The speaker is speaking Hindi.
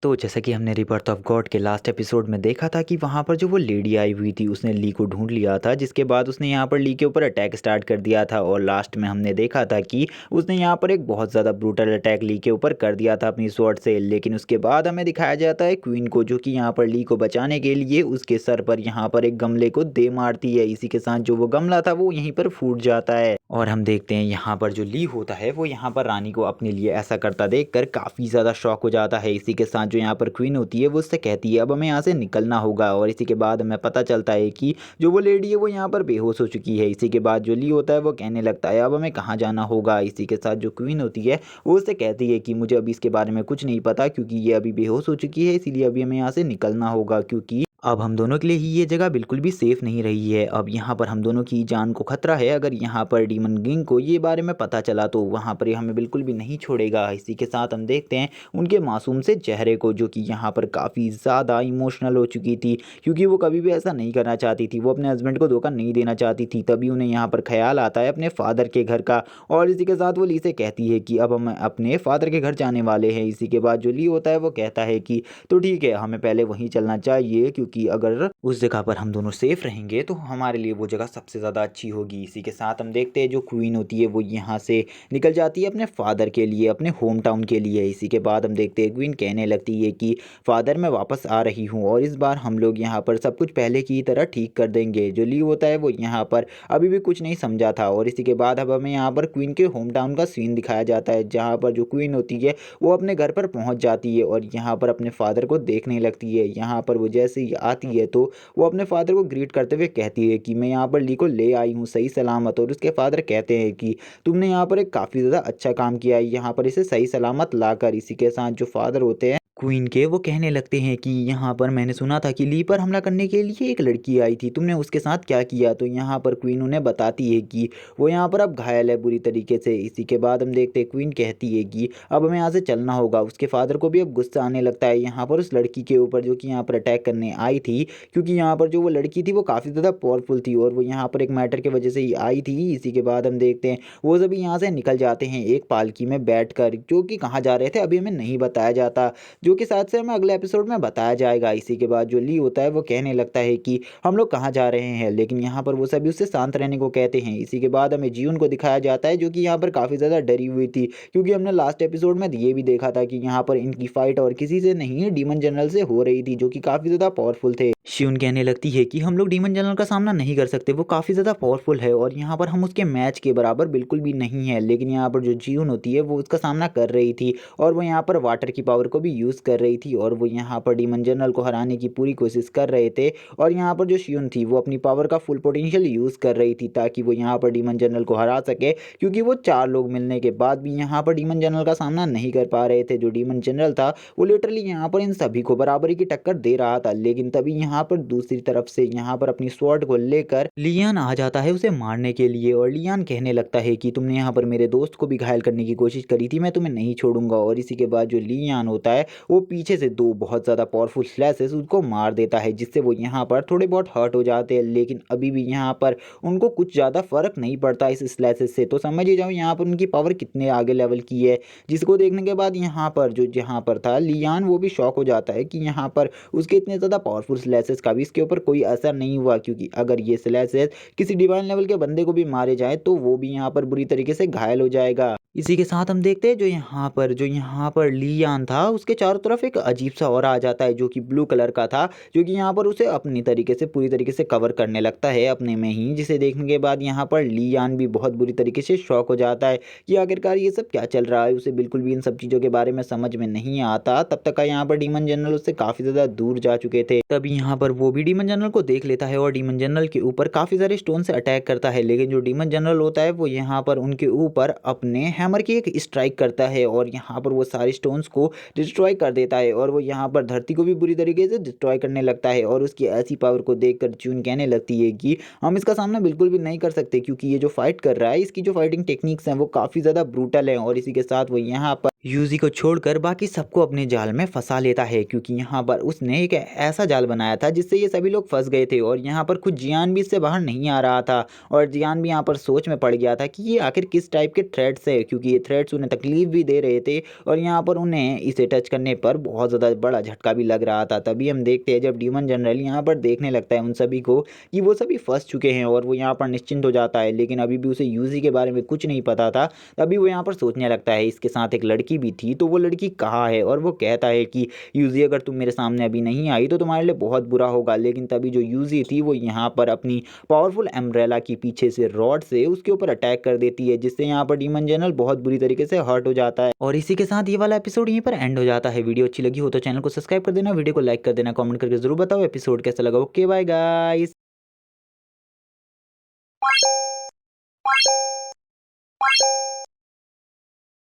तो जैसा कि हमने रिबर्थ ऑफ गॉड के लास्ट एपिसोड में देखा था कि वहाँ पर जो वो लेडी आई हुई थी उसने ली को ढूंढ लिया था, जिसके बाद उसने यहाँ पर ली के ऊपर अटैक स्टार्ट कर दिया था। और लास्ट में हमने देखा था कि उसने यहाँ पर एक बहुत ज़्यादा ब्रूटल अटैक ली के ऊपर कर दिया था अपनी स्वॉर्ड से। लेकिन उसके बाद हमें दिखाया जाता है क्वीन को, जो कि यहाँ पर ली को बचाने के लिए उसके सर पर यहाँ पर एक गमले को दे मारती है। इसी के साथ जो वो गमला था वो यहीं पर फूट जाता है और हम देखते हैं यहाँ पर जो ली होता है वो यहाँ पर रानी को अपने लिए ऐसा करता देखकर काफ़ी ज़्यादा शॉक हो जाता है। इसी के साथ जो यहाँ पर क्वीन होती है वो उससे कहती है अब हमें यहाँ से निकलना होगा। और इसी के बाद हमें पता चलता है कि जो वो लेडी है वो यहाँ पर बेहोश हो चुकी है। इसी के बाद जो ली होता है वो कहने लगता है अब हमें कहाँ जाना होगा। इसी के साथ जो क्वीन होती है वो उससे कहती है कि मुझे अभी इसके बारे में कुछ नहीं पता, क्योंकि ये अभी बेहोश हो चुकी है, इसीलिए अभी हमें यहाँ से निकलना होगा, क्योंकि अब हम दोनों के लिए ही ये जगह बिल्कुल भी सेफ नहीं रही है। अब यहाँ पर हम दोनों की जान को खतरा है। अगर यहाँ पर डीमन किंग को ये बारे में पता चला तो वहाँ पर ये हमें बिल्कुल भी नहीं छोड़ेगा। इसी के साथ हम देखते हैं उनके मासूम से चेहरे को, जो कि यहाँ पर काफ़ी ज़्यादा इमोशनल हो चुकी थी, क्योंकि वो कभी भी ऐसा नहीं करना चाहती थी, वो अपने हस्बैंड को धोखा नहीं देना चाहती थी। तभी उन्हें यहाँ पर ख्याल आता है अपने फादर के घर का। और इसी के साथ वो ली से कहती है कि अब हम अपने फादर के घर जाने वाले हैं। इसी के बाद जो ली होता है वो कहता है कि तो ठीक है, हमें पहले वहीं चलना चाहिए, क्योंकि अगर उस जगह पर हम दोनों सेफ रहेंगे तो हमारे लिए वो जगह सबसे ज़्यादा अच्छी होगी। इसी के साथ हम देखते हैं जो क्वीन होती है वो यहाँ से निकल जाती है अपने फादर के लिए, अपने होम टाउन के लिए। इसी के बाद हम देखते हैं क्वीन कहने लगती है कि फादर मैं वापस आ रही हूँ और इस बार हम लोग यहाँ पर सब कुछ पहले की तरह ठीक कर देंगे। जो ली होता है वो यहाँ पर अभी भी कुछ नहीं समझा था। और इसी के बाद अब हमें यहाँ पर क्वीन के होम टाउन का सीन दिखाया जाता है, जहाँ पर जो क्वीन होती है वो अपने घर पर पहुँच जाती है और यहाँ पर अपने फादर को देखने लगती है। यहाँ पर वो जैसे ही आती है तो वो अपने फादर को ग्रीट करते हुए कहती है कि मैं यहाँ पर ली को ले आई हूँ सही सलामत। और उसके फादर कहते हैं कि तुमने यहाँ पर एक काफ़ी ज़्यादा अच्छा काम किया है यहाँ पर इसे सही सलामत लाकर। इसी के साथ जो फादर होते हैं क्वीन के वो कहने लगते हैं कि यहाँ पर मैंने सुना था कि ली पर हमला करने के लिए एक लड़की आई थी, तुमने उसके साथ क्या किया। तो यहाँ पर क्वीन उन्हें बताती है कि वो यहाँ पर अब घायल है बुरी तरीके से। इसी के बाद हम देखते हैं क्वीन कहती है कि अब हमें यहाँ से चलना होगा। उसके फादर को भी अब गुस्सा आने लगता है यहाँ पर उस लड़की के ऊपर जो कि यहाँ पर अटैक करने आई थी, क्योंकि यहाँ पर जो वो लड़की थी वो काफ़ी ज़्यादा पावरफुल थी और वो यहाँ पर एक मैटर की वजह से ही आई थी। इसी के बाद हम देखते हैं वो सभी यहाँ से निकल जाते हैं एक पालकी में बैठकर, जो कि कहाँ जा रहे थे अभी हमें नहीं बताया जाता, जो कि साथ से हमें अगले एपिसोड में बताया जाएगा। इसी के बाद जो ली होता है वो कहने लगता है कि हम लोग कहाँ जा रहे हैं, लेकिन यहाँ पर वो सभी उससे शांत रहने को कहते हैं। इसी के बाद हमें जीवन को दिखाया जाता है, जो कि यहाँ पर काफ़ी ज़्यादा डरी हुई थी, क्योंकि हमने लास्ट एपिसोड में ये भी देखा था कि यहाँ पर इनकी फाइट और किसी से नहीं डीमन जनरल से हो रही थी, जो कि काफ़ी ज़्यादा पावरफुल थे। शिउन कहने लगती है कि हम लोग डीमन जनरल का सामना नहीं कर सकते, वो काफ़ी ज़्यादा पावरफुल है और यहाँ पर हम उसके मैच के बराबर बिल्कुल भी नहीं है। लेकिन यहाँ पर जो जीवन होती है वो उसका सामना कर रही थी और वो यहाँ पर वाटर की पावर को भी यूज़ कर रही थी और वो यहाँ पर डीमन जनरल को हराने की पूरी कोशिश कर रहे थे। और यहाँ पर जो शिउन थी वो अपनी पावर का फुल पोटेंशियल यूज़ कर रही थी ताकि वो यहाँ पर डीमन जनरल को हरा सके, क्योंकि वो 4 लोग मिलने के बाद भी यहाँ पर डीमन जनरल का सामना नहीं कर पा रहे थे। जो डीमन जनरल था वो लिटरली यहाँ पर इन सभी को बराबरी की टक्कर दे रहा था। लेकिन तभी यहाँ पर दूसरी तरफ से यहाँ पर अपनी स्वॉर्ड को लेकर लियान आ जाता है उसे मारने के लिए और लियान कहने लगता है कि तुमने यहाँ पर मेरे दोस्त को भी घायल करने की कोशिश करी थी, मैं तुम्हें नहीं छोड़ूंगा। और इसी के बाद जो लियान होता है वो पीछे से 2 बहुत ज़्यादा पावरफुल स्लैशेस उसको मार देता है, जिससे वो यहाँ पर थोड़े बहुत हर्ट हो जाते हैं। लेकिन अभी भी यहाँ पर उनको कुछ ज़्यादा फर्क नहीं पड़ता इस स्लैशेस से। तो समझ ही जाओ यहाँ पर उनकी पावर कितने आगे लेवल की है, जिसको देखने के बाद यहाँ पर जो जहाँ पर था लियान वो भी शॉक हो जाता है कि यहाँ पर उसके इतने ज़्यादा पावरफुल स्लैशेस का भी इसके ऊपर कोई असर नहीं हुआ, क्योंकि अगर ये स्लैशेस किसी डिवाइन लेवल के बंदे को भी मारे जाए तो वो भी यहाँ पर बुरी तरीके से घायल हो जाएगा। इसी के साथ हम देखते हैं जो यहाँ पर लियान था उसके चारों तरफ एक अजीब सा और आ जाता है, जो कि ब्लू कलर का था, जो कि यहाँ पर उसे अपनी तरीके से पूरी तरीके से कवर करने लगता है अपने में ही, जिसे देखने के बाद यहाँ पर लियान भी बहुत बुरी तरीके से शॉक हो जाता है कि आखिरकार ये सब क्या चल रहा है। उसे बिल्कुल भी इन सब चीज़ों के बारे में समझ में नहीं आता। तब तक का यहाँ पर डीमन जनरल उससे काफ़ी ज़्यादा दूर जा चुके थे। तभी यहाँ पर वो भी डीमन जनरल को देख लेता है और डीमन जनरल के ऊपर काफ़ी सारे स्टोन से अटैक करता है। लेकिन जो डीमन जनरल होता है वो यहाँ पर उनके ऊपर अपने हैमर की एक स्ट्राइक करता है और यहाँ पर वो सारे स्टोन्स को डिस्ट्रॉय कर देता है और वो यहाँ पर धरती को भी बुरी तरीके से डिस्ट्रॉय करने लगता है। और उसकी ऐसी पावर को देखकर जून कहने लगती है कि हम इसका सामना बिल्कुल भी नहीं कर सकते, क्योंकि ये जो फाइट कर रहा है इसकी जो फाइटिंग टेक्निक्स हैं वो काफ़ी ज़्यादा ब्रूटल है। और इसी के साथ वो यहाँ पर यूजी को छोड़कर बाकी सबको अपने जाल में फंसा लेता है, क्योंकि यहाँ पर उसने एक ऐसा जाल बनाया था जिससे ये सभी लोग फंस गए थे। और यहाँ पर खुद जियान भी इससे बाहर नहीं आ रहा था, और जियान भी यहाँ पर सोच में पड़ गया था कि ये आखिर किस टाइप के थ्रेड्स है, क्योंकि ये थ्रेड्स उन्हें तकलीफ भी दे रहे थे और यहाँ पर उन्हें इसे टच करने पर बहुत ज़्यादा बड़ा झटका भी लग रहा था। तभी हम देखते हैं जब डीमन जनरल यहाँ पर देखने लगता है उन सभी को कि वो सभी फंस चुके हैं, और वो यहाँ पर निश्चिंत हो जाता है। लेकिन अभी भी उसे यूजी के बारे में कुछ नहीं पता था। तभी वो यहाँ पर सोचने लगता है इसके साथ एक लड़की भी थी, तो वो लड़की कहाँ है। और वो कहता है कि यूजी अगर तुम मेरे सामने अभी नहीं आई तो तुम्हारे लिए बहुत बुरा होगा। लेकिन तभी जो यूजी थी वो यहाँ पर अपनी पावरफुल एम्ब्रेला की पीछे से रॉड से उसके ऊपर अटैक कर देती है, जिससे यहाँ पर डीमन जनरल बहुत बुरी तरीके से हर्ट हो जाता है। और इसी के साथ ये वाला एपिसोड यहीं पर एंड हो जाता है। वीडियो अच्छी लगी हो तो चैनल को सब्सक्राइब कर देना, वीडियो को लाइक कर देना, कमेंट करके जरूर बताओ एपिसोड कैसा लगा। Okay bye guys.